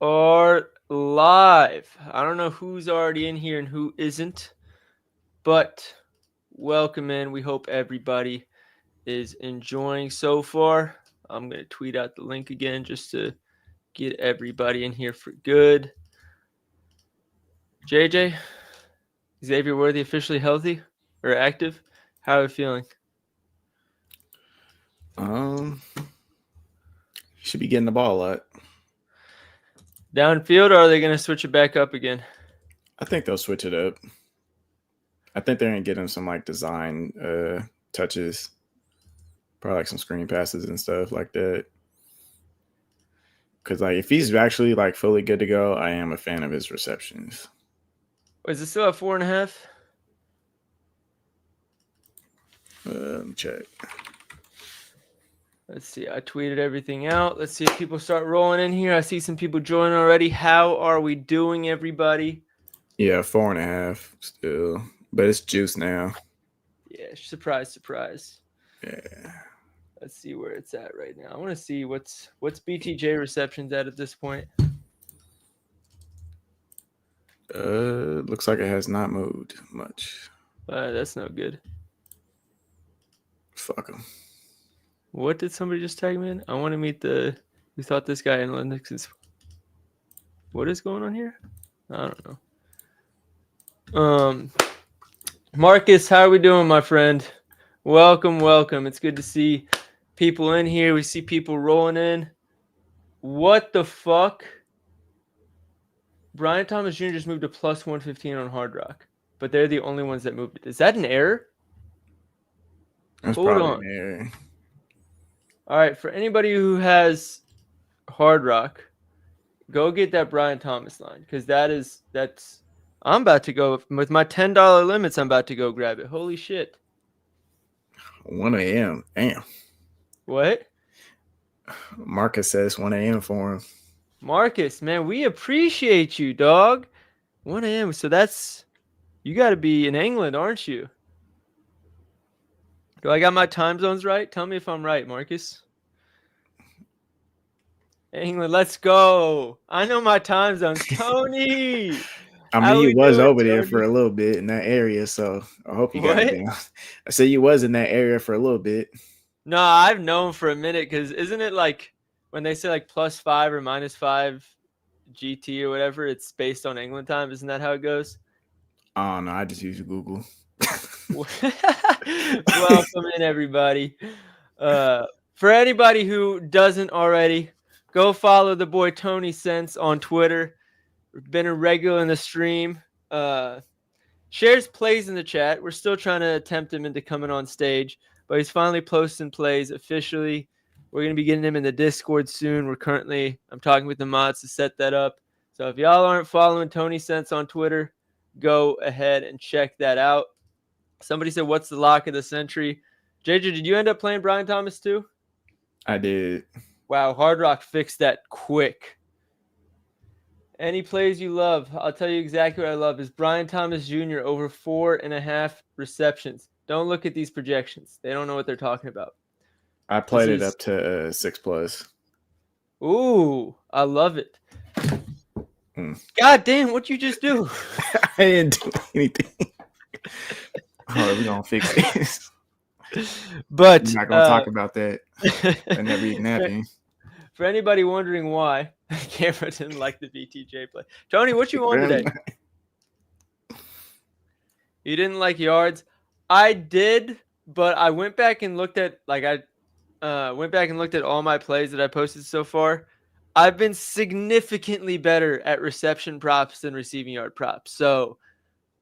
are live. I don't know who's already in here and who isn't, but welcome in. We hope everybody is enjoying so far. I'm going to tweet out the link again just to get everybody in here for good. JJ, Xavier Worthy officially healthy or active? How are you feeling? Should be getting the ball a lot. Downfield, or are they going to switch it back up again? I think they'll switch it up. I think they're going to get him some like design touches, probably like some screen passes and stuff like that. Because like if he's actually like fully good to go, I am a fan of his receptions. Is it still at 4.5? Let me check. Let's see. I tweeted everything out. Let's see if people start rolling in here. I see some people joining already. How are we doing, everybody? Yeah, 4.5 still, but it's juice now. Yeah, surprise. Yeah. Let's see where it's at right now. I want to see what's BTJ receptions at this point. Looks like it has not moved much. That's no good. Fuck him. What did somebody just tag me in? I want to meet the. Who thought this guy in Linux is. What is going on here? I don't know. Marcus, how are we doing, my friend? Welcome. It's good to see people in here. We see people rolling in. What the fuck? Brian Thomas Jr. just moved to plus 115 on Hard Rock, but they're the only ones that moved it. Is that an error? That's Hold probably on. an error. All right, for anybody who has Hard Rock, go get that Brian Thomas line because that's. I'm about to go with my $10 limits. I'm about to go grab it. Holy shit! 1 a.m. Damn. What? Marcus says 1 a.m. for him. Marcus, man, we appreciate you, dog. 1 a.m. So that's you got to be in England, aren't you? Do I got my time zones right? Tell me if I'm right, Marcus. England, let's go. I know my time zones. Tony! I mean, you was over there for a little bit in that area, so I hope you got it down. I said you was in that area for a little bit. No, I've known for a minute because isn't it like when they say like +5 or -5 GT or whatever, it's based on England time? Isn't that how it goes? Oh, no, I just use Google. Welcome in, everybody. For anybody who doesn't already, go follow the boy Tony Sense on Twitter. Been a regular in the stream. Shares plays in the chat. We're still trying to tempt him into coming on stage, but he's finally posting plays officially. We're going to be getting him in the Discord soon. I'm talking with the mods to set that up. So if y'all aren't following Tony Sense on Twitter, go ahead and check that out. Somebody said, what's the lock of the century? JJ, did you end up playing Brian Thomas too? I did. Wow, Hard Rock fixed that quick. Any plays you love? I'll tell you exactly what I love is Brian Thomas Jr. over 4.5 receptions. Don't look at these projections. They don't know what they're talking about. I played it up to 6+. Ooh, I love it. God damn, what'd you just do? I didn't do anything. Oh, we're going to fix this. But I'm not going to talk about that. I never eat napping. For anybody wondering why, Cameron didn't like the BTJ play. Tony, what you on today? You didn't like yards? I did, but I went back and looked at all my plays that I posted so far. I've been significantly better at reception props than receiving yard props. So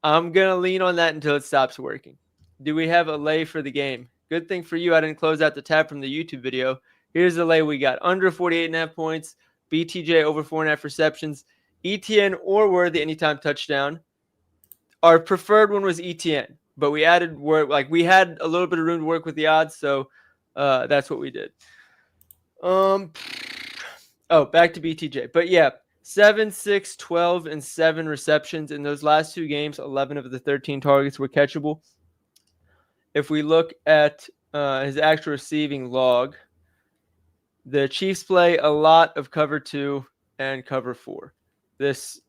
I'm going to lean on that until it stops working. Do we have a lay for the game? Good thing for you, I didn't close out the tab from the YouTube video. Here's the lay we got. Under 48.5 points. BTJ over 4.5 receptions. ETN or Worthy anytime touchdown. Our preferred one was ETN, but we added work. Like we had a little bit of room to work with the odds, so that's what we did. Back to BTJ. But yeah, 7, 6, 12, and 7 receptions in those last 2 games. 11 of the 13 targets were catchable. If we look at his actual receiving log, the Chiefs play a lot of cover 2. and cover 4. This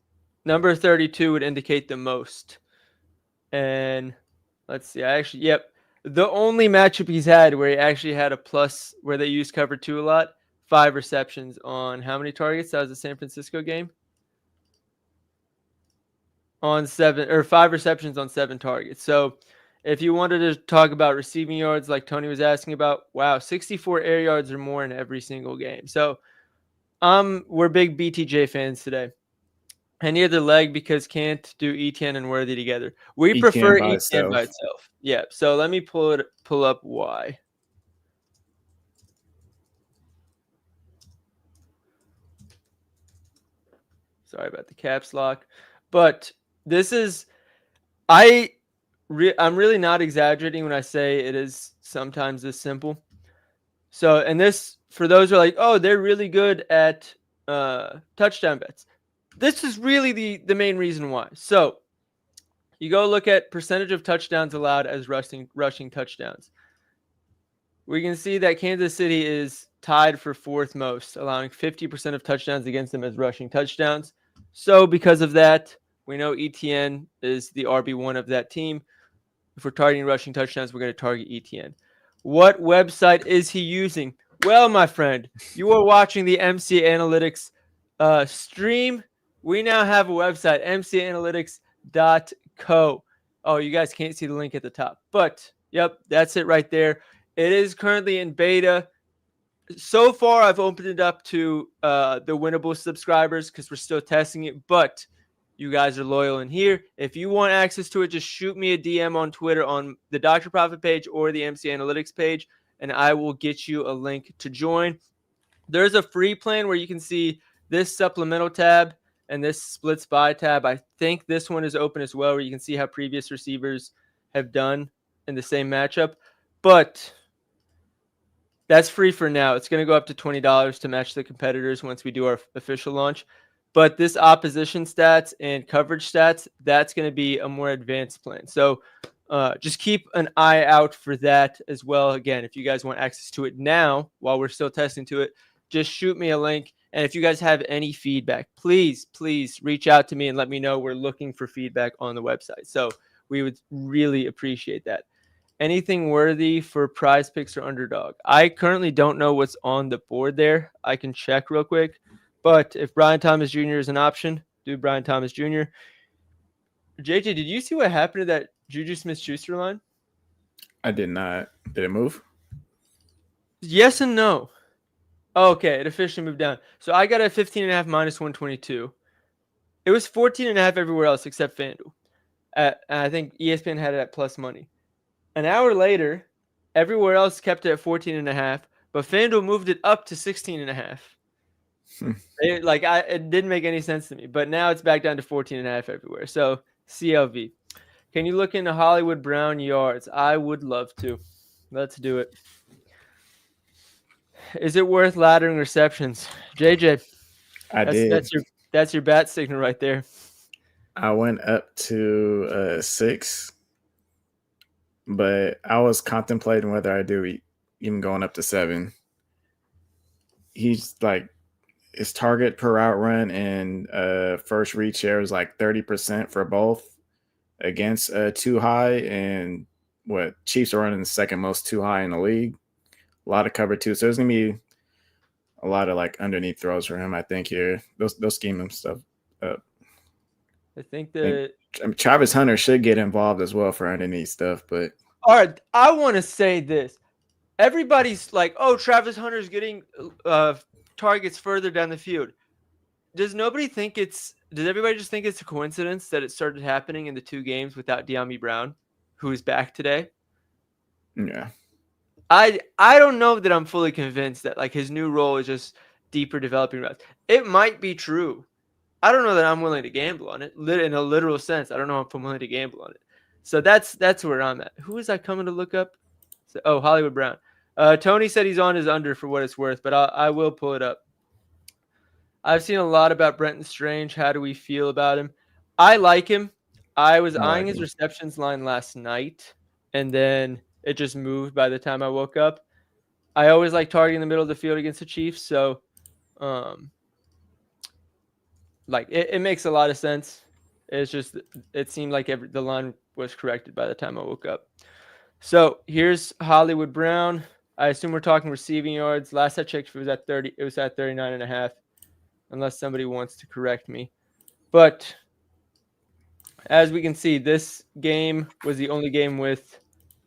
number 32 would indicate the most. And let's see. The only matchup he's had where he actually had a plus where they used cover 2 a lot, 5 receptions on how many targets? That was the San Francisco game. On 7 or 5 receptions on 7 targets. So if you wanted to talk about receiving yards like Tony was asking about, wow, 64 air yards or more in every single game. So we're big BTJ fans today. Any other leg because can't do ETN and Worthy together. We prefer ETN by itself. Yeah. So let me pull up why. Sorry about the caps lock, but this is I'm really not exaggerating when I say it is sometimes this simple. So, and this for those who are like, oh, they're really good at touchdown bets. This is really the main reason why. So, you go look at percentage of touchdowns allowed as rushing touchdowns. We can see that Kansas City is tied for 4th most, allowing 50% of touchdowns against them as rushing touchdowns. So because of that, we know ETN is the RB1 of that team. If we're targeting rushing touchdowns, we're going to target ETN. What website is he using? Well, my friend, you are watching the MC Analytics stream. We now have a website, mcanalytics.co. Oh, you guys can't see the link at the top. But, yep, that's it right there. It is currently in beta. So far, I've opened it up to the winnable subscribers because we're still testing it. But you guys are loyal in here. If you want access to it, just shoot me a DM on Twitter on the Dr. Profit page or the MC Analytics page, and I will get you a link to join. There's a free plan where you can see this supplemental tab and this splits by tab. I think this one is open as well, where you can see how previous receivers have done in the same matchup. But that's free for now. It's going to go up to $20 to match the competitors once we do our official launch. But this opposition stats and coverage stats, that's going to be a more advanced plan. So just keep an eye out for that as well. Again, if you guys want access to it now while we're still testing to it, just shoot me a link. And if you guys have any feedback, please reach out to me and let me know. We're looking for feedback on the website. So we would really appreciate that. Anything worthy for Prize Picks or Underdog? I currently don't know what's on the board there. I can check real quick. But if Brian Thomas Jr. is an option, do Brian Thomas Jr. JJ, did you see what happened to that Juju Smith-Schuster line? I did not. Did it move? Yes and no. Okay, it officially moved down. So I got a 15.5 minus 122. It was 14.5 everywhere else except FanDuel. I think ESPN had it at plus money. An hour later, everywhere else kept it at 14.5, but FanDuel moved it up to 16.5. It didn't make any sense to me, but now it's back down to 14.5 everywhere. So CLV. Can you look into Hollywood Brown yards? I would love to. Let's do it. Is it worth laddering receptions? JJ. That's your bat signal right there. I went up to 6, but I was contemplating whether I do even going up to 7. He's like, his target per route run and first read share is like 30% for both against too high, and what Chiefs are running the second most too high in the league. A lot of cover too, so there's gonna be a lot of like underneath throws for him. I think here they'll scheme him stuff up. I think Travis Hunter should get involved as well for underneath stuff. But all right, I want to say this. Everybody's like, "Oh, Travis Hunter's getting targets further down the field." Does everybody just think it's a coincidence that it started happening in the 2 games without De'Ami Brown, who is back today? Yeah. I don't know that I'm fully convinced that like his new role is just deeper developing routes. It might be true. I don't know that I'm willing to gamble on it in a literal sense. I don't know if I'm willing to gamble on it. So that's where I'm at. Who is I coming to look up? Hollywood Brown. Tony said he's on his under for what it's worth, but I will pull it up. I've seen a lot about Brenton Strange. How do we feel about him? I like him. I was eyeing his receptions line last night, and then it just moved by the time I woke up. I always like targeting the middle of the field against the Chiefs, so like it makes a lot of sense. It's just it seemed like the line was corrected by the time I woke up. So here's Hollywood Brown. I assume we're talking receiving yards. Last I checked, it was at 30. It was at 39 and a half, unless somebody wants to correct me. But as we can see, this game was the only game with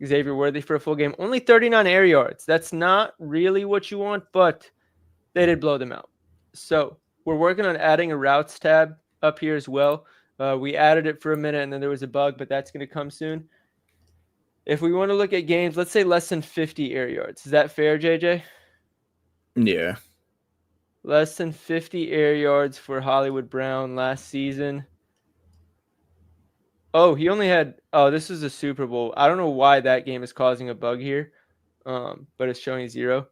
Xavier Worthy for a full game. Only 39 air yards. That's not really what you want, but they did blow them out. So we're working on adding a routes tab up here as well. We added it for a minute and then there was a bug, but that's going to come soon. If we want to look at games, let's say less than 50 air yards. Is that fair, JJ? Yeah. Less than 50 air yards for Hollywood Brown last season. Oh, he only had. Oh, this is a Super Bowl. I don't know why that game is causing a bug here, but it's showing 0.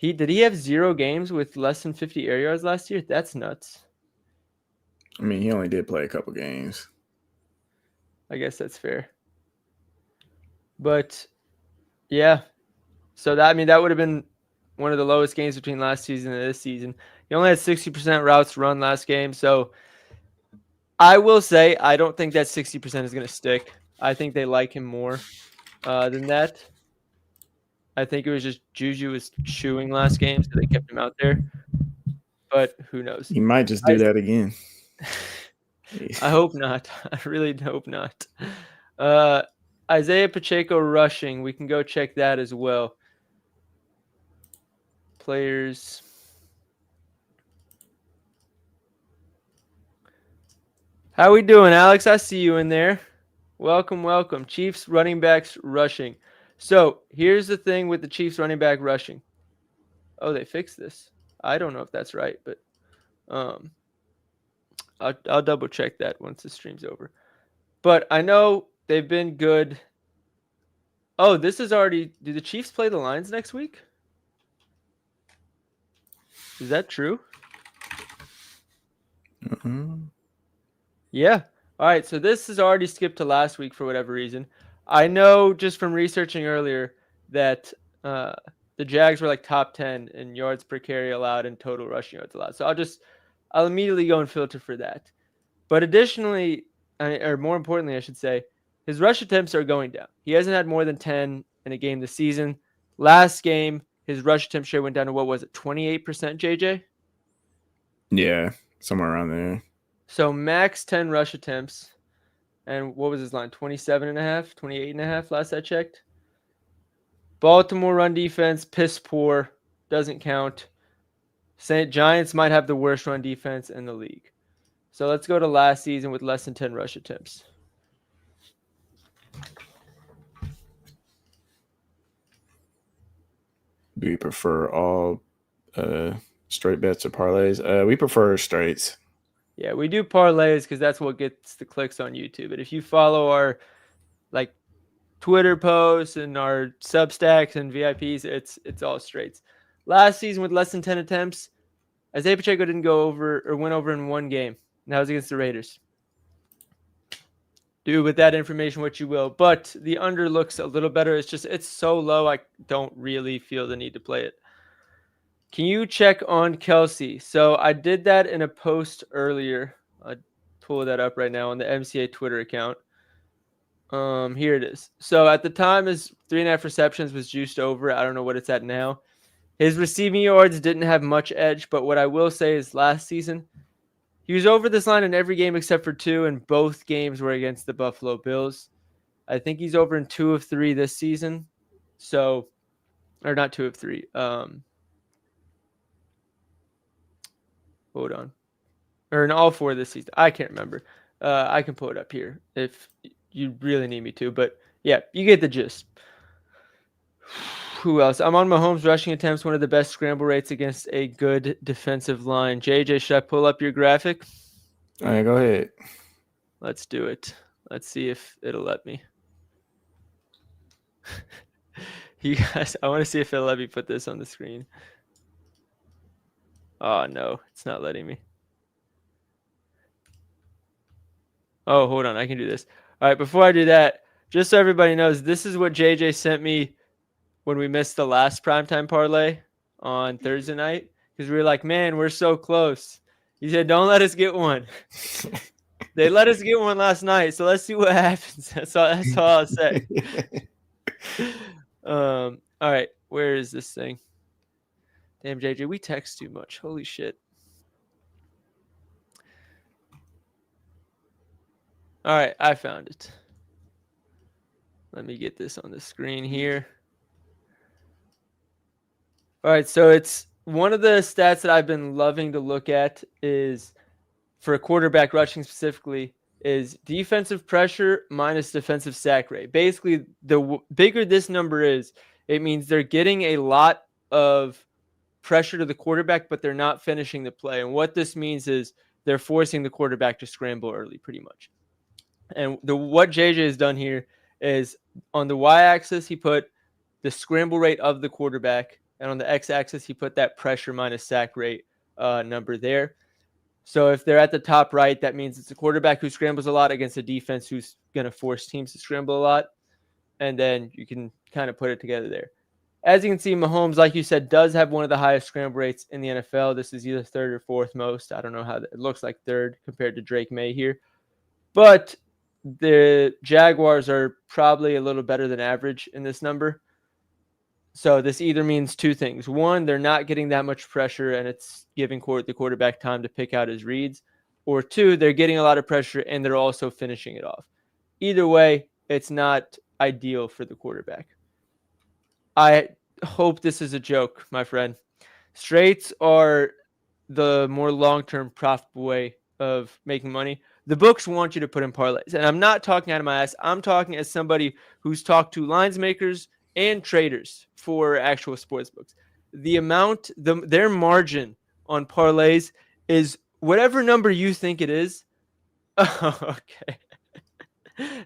Did he have 0 games with less than 50 air yards last year? That's nuts. I mean, he only did play a couple games. I guess that's fair. But yeah, so that would have been one of the lowest games between last season and this season. He only had 60% routes run last game, so I will say I don't think that 60% is going to stick. I think they like him more than that. I think it was just Juju was chewing last game, so they kept him out there. But who knows? He might just do that again. I hope not. I really hope not. Isaiah Pacheco rushing. We can go check that as well. Players. How we doing, Alex? I see you in there. Welcome, welcome. Chiefs running backs rushing. So here's the thing with the Chiefs running back rushing. Oh, they fixed this. I don't know if that's right, but I'll double check that once the stream's over. But I know they've been good. Oh, this is already. Do the Chiefs play the Lions next week? Is that true? Yeah. All right. So this is already skipped to last week for whatever reason. I know just from researching earlier that the Jags were like top 10 in yards per carry allowed and total rushing yards allowed. So I'll immediately go and filter for that. But additionally, or more importantly, I should say, his rush attempts are going down. He hasn't had more than 10 in a game this season. Last game, his rush attempt share went down to, what was it, 28%, JJ? Yeah, somewhere around there. So max 10 rush attempts. And what was his line? 27.5, 28.5 last I checked. Baltimore run defense, piss poor. Doesn't count. Giants might have the worst run defense in the league. So let's go to last season with less than 10 rush attempts. Do you prefer all straight bets or parlays? We prefer straights. Yeah, we do parlays because that's what gets the clicks on YouTube. But if you follow our like Twitter posts and our Substacks and VIPs, it's all straights. Last season with less than 10 attempts, Isaiah Pacheco didn't go over or went over in one game. And that was against the Raiders. Do with that information what you will. But the under looks a little better. It's so low, I don't really feel the need to play it. Can you check on Kelsey? So I did that in a post earlier. I'll pull that up right now on the MCA Twitter account. Here it is. So at the time, his 3.5 receptions was juiced over. I don't know what it's at now. His receiving yards didn't have much edge, but what I will say is last season, he was over this line in every game except for 2, and both games were against the Buffalo Bills. I think he's over in 2 of 3 this season. So, or not 2 of 3. Hold on. Or in all 4 this season. I can't remember. I can pull it up here if you really need me to. But yeah, you get the gist. Who else? I'm on Mahomes rushing attempts, one of the best scramble rates against a good defensive line. JJ, should I pull up your graphic? All right, go ahead. Let's do it. Let's see if it'll let me. You guys, I want to see if it'll let me put this on the screen. Oh, no, it's not letting me. Oh, hold on. I can do this. All right, before I do that, just so everybody knows, this is what JJ sent me when we missed the last primetime parlay on Thursday night. Because we were like, man, we're so close. He said, "Don't let us get one." They let us get one last night, so let's see what happens. That's all I'll say. All right, where is this thing? Damn, JJ, we text too much. Holy shit. All right, I found it. Let me get this on the screen here. All right, so it's one of the stats that I've been loving to look at is for a quarterback rushing specifically is defensive pressure minus defensive sack rate. Basically, the bigger this number is, it means they're getting a lot of pressure to the quarterback, but they're not finishing the play. And what this means is they're forcing the quarterback to scramble early, pretty much. And what JJ has done here is on the y-axis, he put the scramble rate of the quarterback, and on the x-axis, he put that pressure minus sack rate number there. So if they're at the top right, that means it's a quarterback who scrambles a lot against a defense who's going to force teams to scramble a lot. And then you can kind of put it together there. As you can see, Mahomes, like you said, does have one of the highest scramble rates in the NFL. This is either third or fourth most. I don't know how it looks like third compared to Drake May here. But the Jaguars are probably a little better than average in this number. So this either means two things. One, they're not getting that much pressure and it's giving the quarterback time to pick out his reads. Or two, they're getting a lot of pressure and they're also finishing it off. Either way, it's not ideal for the quarterback. I hope this is a joke, my friend. Straights are the more long-term profitable way of making money. The books want you to put in parlays. And I'm not talking out of my ass. I'm talking as somebody who's talked to lines makers and traders for actual sports books. The amount, their margin on parlays is whatever number you think it is. Okay.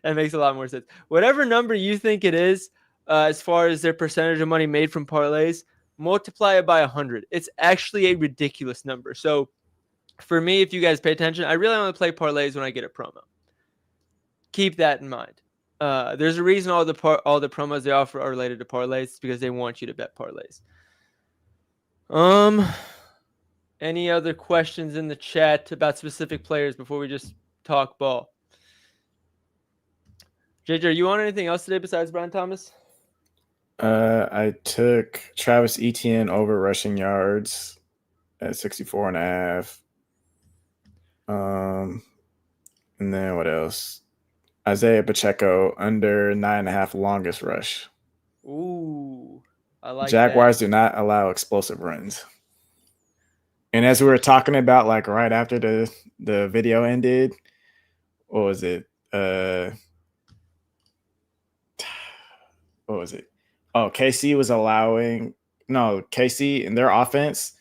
That makes a lot more sense. Whatever number you think it is, as far as their percentage of money made from parlays, multiply it by 100. It's actually a ridiculous number. So for me, if you guys pay attention, I really only play parlays when I get a promo. Keep that in mind. There's a reason all the promos they offer are related to parlays because they want you to bet parlays. Any other questions in the chat about specific players before we just talk ball? JJ, are you on anything else today besides Brian Thomas? I took Travis Etienne over rushing yards at 64.5. And then what else? Isaiah Pacheco under 9.5 longest rush. Ooh, I like Jaguars that. do not allow explosive runs. And as we were talking about, like right after the video ended, what was it? What was it? Oh, KC was allowing KC in their offense,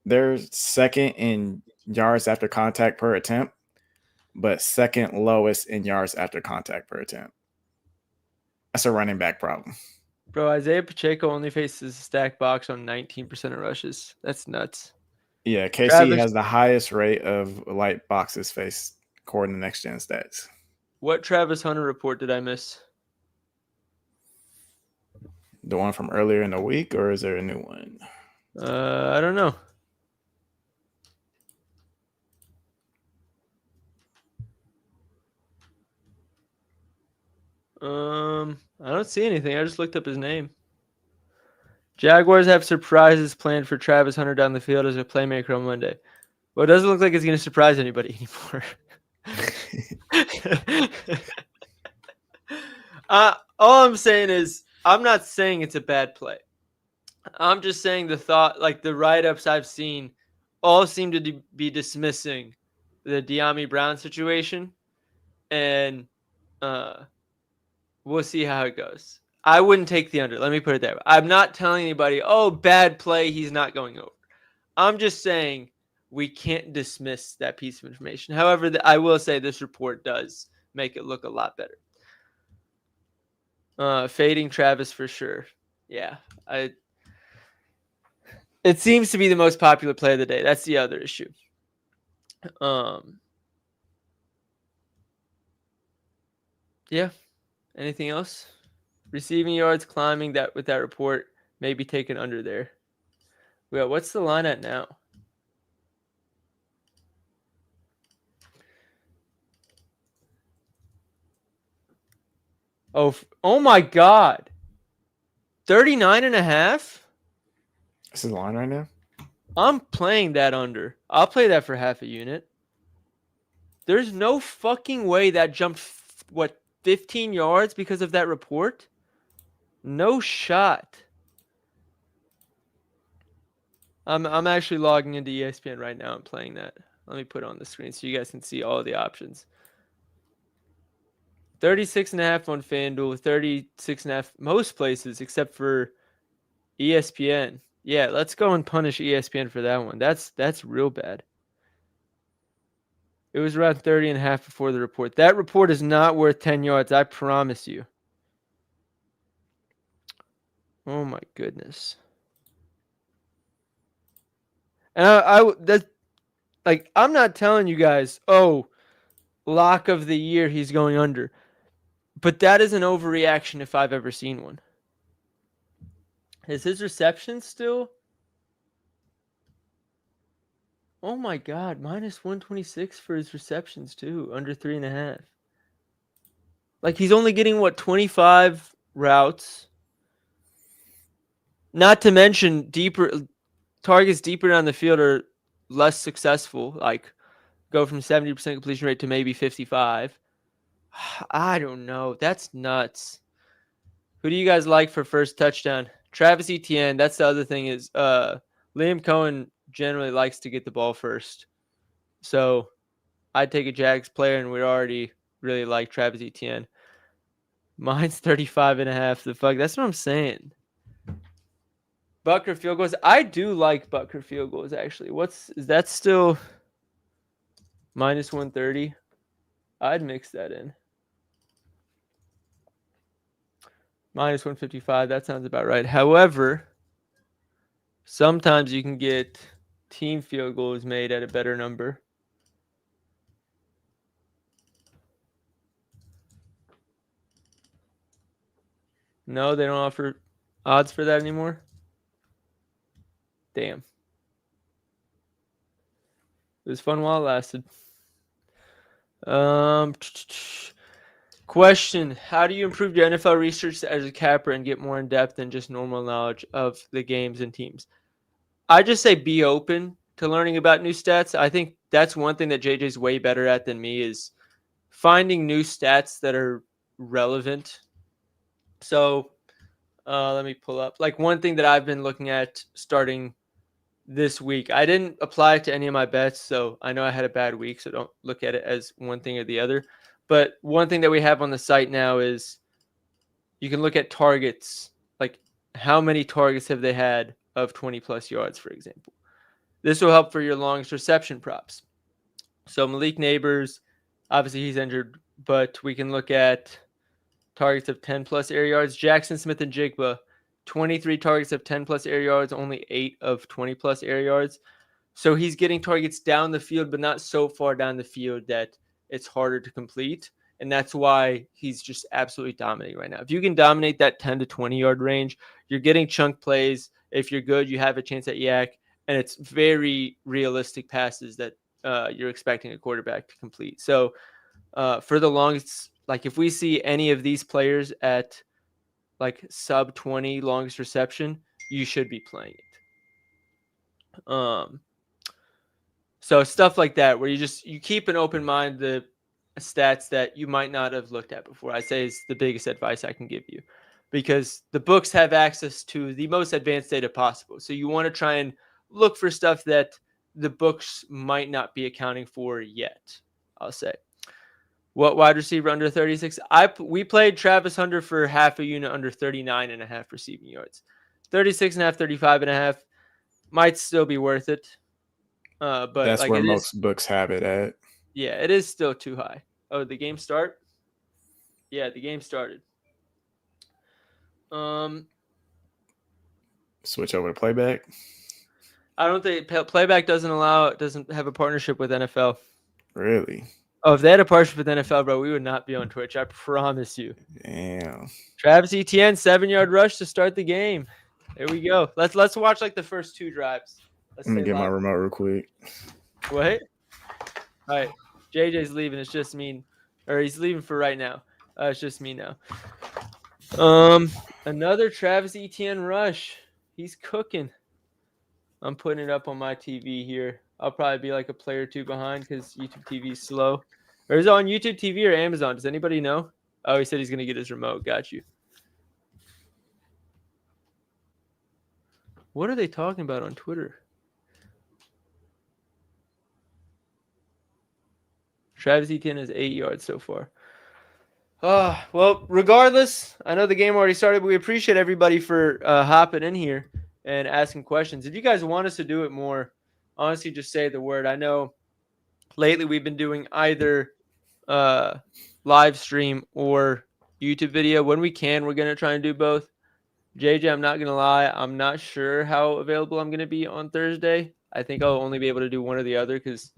they're second in yards after contact per attempt, but second lowest in yards after contact per attempt. That's a running back problem. Bro, Isaiah Pacheco only faces a stack box on 19% of rushes. That's nuts. Yeah, KC has the highest rate of light boxes faced according to Next Gen Stats. What Travis Hunter report did I miss? The one from earlier in the week, or is there a new one? I don't know. I don't see anything. I just looked up his name. Jaguars have surprises planned for Travis Hunter down the field as a playmaker on Monday. Well, it doesn't look like it's going to surprise anybody anymore. All I'm saying is I'm not saying it's a bad play. I'm just saying the write-ups I've seen all seem to be dismissing the De'Ami Brown situation, and we'll see how it goes. I wouldn't take the under. Let me put it that way. I'm not telling anybody, oh, bad play, he's not going over. I'm just saying we can't dismiss that piece of information. However, I will say this report does make it look a lot better. Fading Travis for sure. Yeah. It seems to be the most popular play of the day. That's the other issue. Yeah. Anything else? Receiving yards climbing with that report may be taken under there. Well, what's the line at now? Oh my God. 39.5? This is the line right now. I'm playing that under. I'll play that for half a unit. There's no fucking way that jumped, 15 yards because of that report? No shot. I'm actually logging into ESPN right now and playing that. Let me put it on the screen so you guys can see all the options. 36.5 on FanDuel, 36.5 most places except for ESPN. Yeah, let's go and punish ESPN for that one. That's real bad. It was around 30.5 before the report. That report is not worth 10 yards, I promise you. Oh my goodness. And I'm not telling you guys, oh, lock of the year, he's going under. But that is an overreaction if I've ever seen one. Is his reception still? Oh my God, minus 126 for his receptions too, under 3.5. Like he's only getting 25 routes. Not to mention deeper targets deeper down the field are less successful. Like go from 70% completion rate to maybe 55. I don't know. That's nuts. Who do you guys like for first touchdown? Travis Etienne. That's the other thing is Liam Cohen generally likes to get the ball first. So I'd take a Jags player, and we already really like Travis Etienne. Mine's 35.5. The fuck? That's what I'm saying. Butker field goals. I do like Butker field goals, actually. Is that still minus 130? I'd mix that in. Minus 155. That sounds about right. However, sometimes you can get team field goals made at a better number. No, they don't offer odds for that anymore. Damn. It was fun while it lasted. Question: how do you improve your NFL research as a capper and get more in depth than just normal knowledge of the games and teams? I just say be open to learning about new stats. I think that's one thing that JJ's way better at than me is finding new stats that are relevant. So let me pull up. Like one thing that I've been looking at starting this week. I didn't apply it to any of my bets, so I know I had a bad week, so don't look at it as one thing or the other. But one thing that we have on the site now is you can look at targets, like how many targets have they had of 20 plus yards, for example. This will help for your longest reception props. So Malik Neighbors, obviously he's injured, but we can look at targets of 10 plus air yards. Jackson Smith and Jigba, 23 targets of 10 plus air yards, only 8 of 20 plus air yards. So he's getting targets down the field, but not so far down the field that it's harder to complete. And that's why he's just absolutely dominating right now. If you can dominate that 10 to 20 yard range, you're getting chunk plays. If you're good, you have a chance at yak. And it's very realistic passes that you're expecting a quarterback to complete. So for the longest, like if we see any of these players at like sub 20 longest reception, you should be playing it. So stuff like that, where you keep an open mind, the stats that you might not have looked at before, I say is the biggest advice I can give you, because the books have access to the most advanced data possible. So you want to try and look for stuff that the books might not be accounting for yet, I'll say. What wide receiver under 36? We played Travis Hunter for half a unit under 39.5 receiving yards. 36.5, 35.5 might still be worth it. But That's like where it most is, books have it at. yeah, it is still too high. Oh, the game start? Yeah, the game started. Switch over to playback. I don't think playback doesn't have a partnership with NFL. Really? Oh, if they had a partnership with NFL, bro, we would not be on Twitch. I promise you. Damn. Travis Etienne, 7-yard rush to start the game. There we go. Let's watch like the first 2 drives. Let me get my remote real quick. What? All right. JJ's leaving. It's just me. Or he's leaving for right now. It's just me now. Another Travis Etienne rush. He's cooking. I'm putting it up on my TV here. I'll probably be like a player or two behind because YouTube TV is slow. Or is it on YouTube TV or Amazon? Does anybody know? Oh, he said he's gonna get his remote. Got you. What are they talking about on Twitter? Travis Etienne has 8 yards so far. Well, regardless, I know the game already started, but we appreciate everybody for hopping in here and asking questions. If you guys want us to do it more, honestly, just say the word. I know lately we've been doing either live stream or YouTube video. When we can, we're going to try and do both. JJ, I'm not going to lie. I'm not sure how available I'm going to be on Thursday. I think I'll only be able to do one or the other because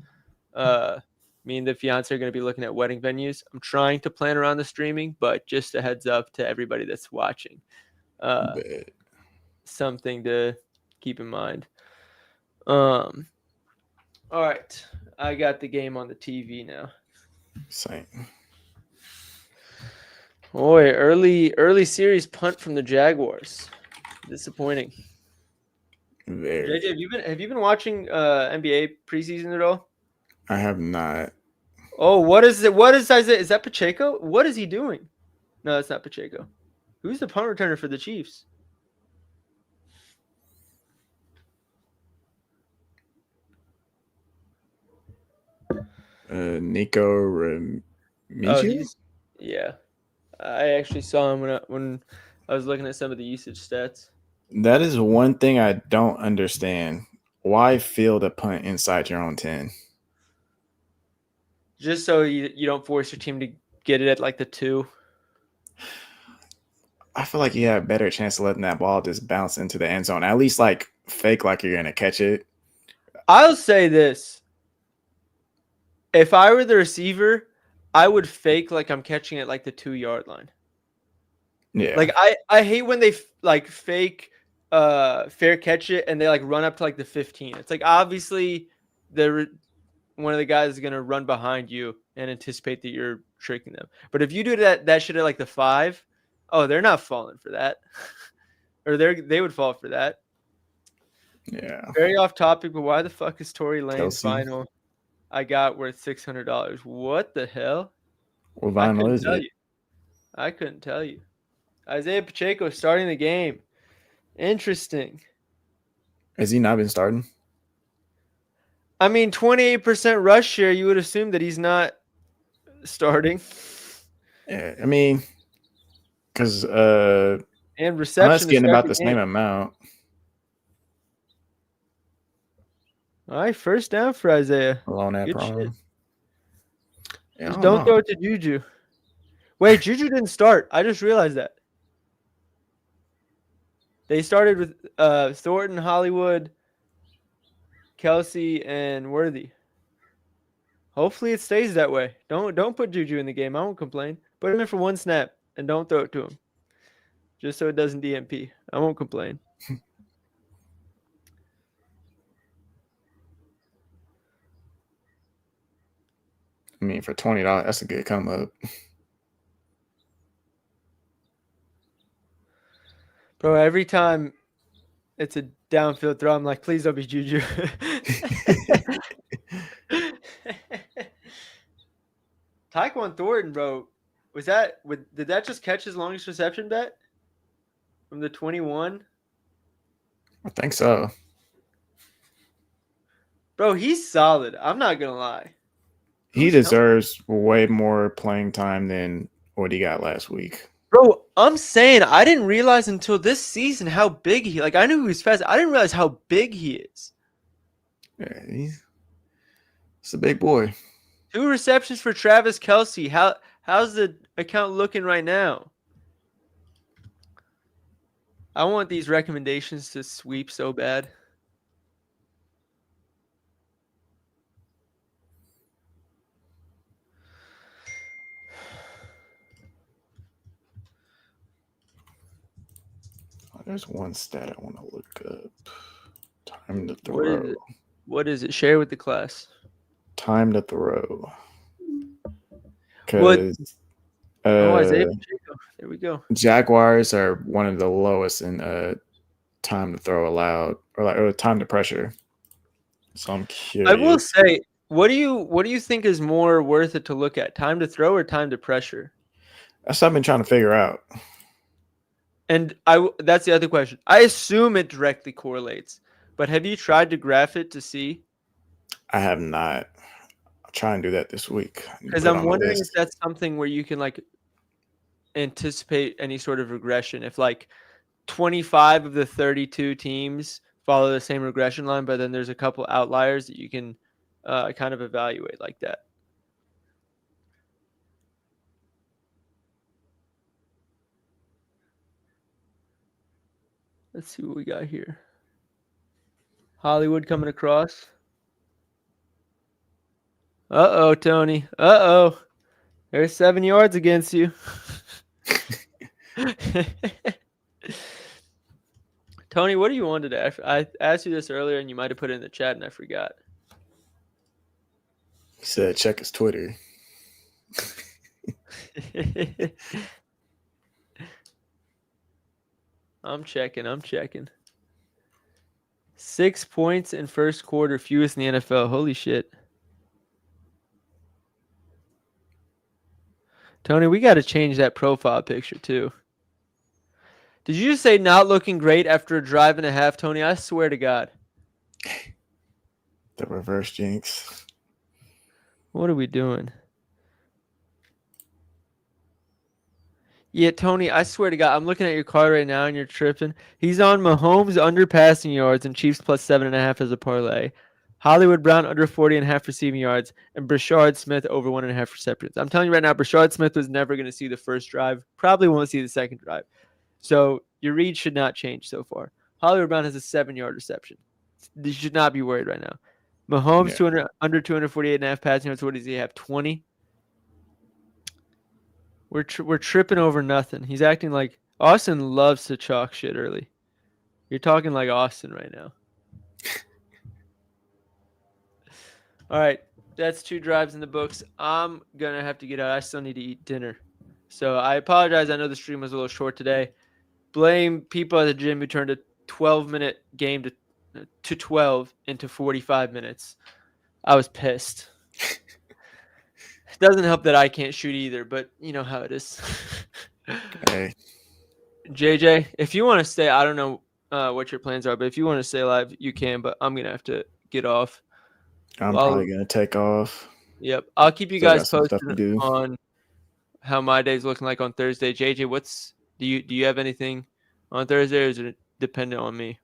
me and the fiance are going to be looking at wedding venues. I'm trying to plan around the streaming, but just a heads up to everybody that's watching. Something to keep in mind. All right. I got the game on the TV now. Same. Boy, early series punt from the Jaguars. Disappointing. Very. JJ, have you been watching NBA preseason at all? I have not. Oh, what is it? What is Isaiah? Is that Pacheco? What is he doing? No, that's not Pacheco. Who's the punt returner for the Chiefs? Nico Remigio? Oh, yeah. I actually saw him when I was looking at some of the usage stats. That is one thing I don't understand. Why field a punt inside your own 10? Just so you don't force your team to get it at like the 2. I feel like you have a better chance of letting that ball just bounce into the end zone. At least like fake like you're going to catch it. I'll say this. If I were the receiver, I would fake like I'm catching it like the 2-yard line. Yeah. Like I hate when they like fake fair catch it and they like run up to like the 15. It's like obviously one of the guys is going to run behind you and anticipate that you're tricking them. But if you do that shit at like the 5, oh, they're not falling for that. Or they would fall for that. Yeah. Very off topic, but why the fuck is Tory Lane's Kelsey. vinyl I got worth $600? What the hell? What vinyl is it? I couldn't tell you. Isaiah Pacheco starting the game. Interesting. Has he not been starting? I mean, 28% rush share, you would assume that he's not starting. Yeah, I mean, because and reception that's getting about the same amount. All right, first down for Isaiah. Alone that problem. Yeah, just don't throw it to Juju. Wait, Juju didn't start. I just realized that. They started with Thornton, Hollywood, Kelsey, and Worthy. Hopefully it stays that way. Don't put Juju in the game. I won't complain. Put him in for one snap and don't throw it to him. Just so it doesn't DMP. I won't complain. I mean, for $20, that's a good come up. Bro, every time it's a downfield throw, I'm like, please don't be Juju. Tyquan Thornton, bro, did that just catch his longest reception bet from the 21? I think so. Bro, he's solid. I'm not gonna lie. He deserves way more playing time than what he got last week. Bro, I'm saying I didn't realize until this season how big I knew he was fast. I didn't realize how big he is. Yeah, he's a big boy. 2 receptions for Travis Kelsey. How's the account looking right now? I want these recommendations to sweep so bad. There's one stat I want to look up. Time to throw. What is it? Share with the class. Time to throw. Because Oh, Isaiah Uh, Pacheco. There we go. Jaguars are one of the lowest in time to throw allowed or time to pressure. So I'm I will curious. say, what do you think is more worth it to look at? Time to throw or time to pressure? That's what I've been trying to figure out. And that's the other question. I assume it directly correlates, but have you tried to graph it to see? I have not. I'll try and do that this week and Because put it I'm on the wondering if list. that's something where you can like anticipate any sort of regression. If like 25 of the 32 teams follow the same regression line, but then there's a couple outliers that you can kind of evaluate like that. Let's see what we got here. Hollywood coming across. Uh-oh, Tony. Uh-oh. There's 7 yards against you. Tony, what do you want today? I asked you this earlier, and you might have put it in the chat, and I forgot. He said, check his Twitter. I'm checking. 6 points in first quarter, fewest in the NFL. Holy shit. Tony, we got to change that profile picture, too. Did you just say not looking great after a drive and a half, Tony? I swear to God. The reverse jinx. What are we doing? Yeah, Tony, I swear to God, I'm looking at your card right now and you're tripping. He's on Mahomes under passing yards and Chiefs plus 7.5 as a parlay. Hollywood Brown under 40.5 receiving yards and Brashard Smith over 1.5 receptions. I'm telling you right now, Brashard Smith was never going to see the first drive. Probably won't see the second drive. So your read should not change so far. Hollywood Brown has a 7-yard reception. You should not be worried right now. Mahomes Yeah. 200 under 248.5 passing yards. What does he have? 20. We're tripping over nothing. He's acting like Austin loves to chalk shit early. You're talking like Austin right now. All right, that's 2 drives in the books. I'm gonna have to get out. I still need to eat dinner, so I apologize. I know the stream was a little short today. Blame people at the gym who turned a 12-minute game to 12 into 45 minutes. I was pissed. It doesn't help that I can't shoot either, but you know how it is. Hey. JJ, if you want to stay, I don't know what your plans are, but if you want to stay live, you can. But I'm gonna have to get off. I'm Well, probably gonna take off. yep, I'll keep you Still guys got some stuff to posted do. on how my day's looking like on Thursday. JJ, do you have anything on Thursday, or is it dependent on me?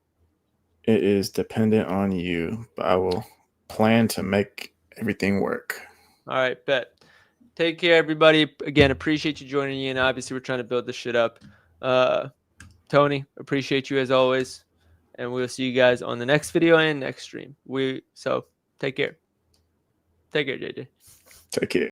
It is dependent on you, but I will plan to make everything work. All right, bet. Take care, everybody. Again, appreciate you joining in. Obviously, we're trying to build this shit up. Tony, appreciate you as always. And we'll see you guys on the next video and next stream. So take care. Take care, JJ. Take care.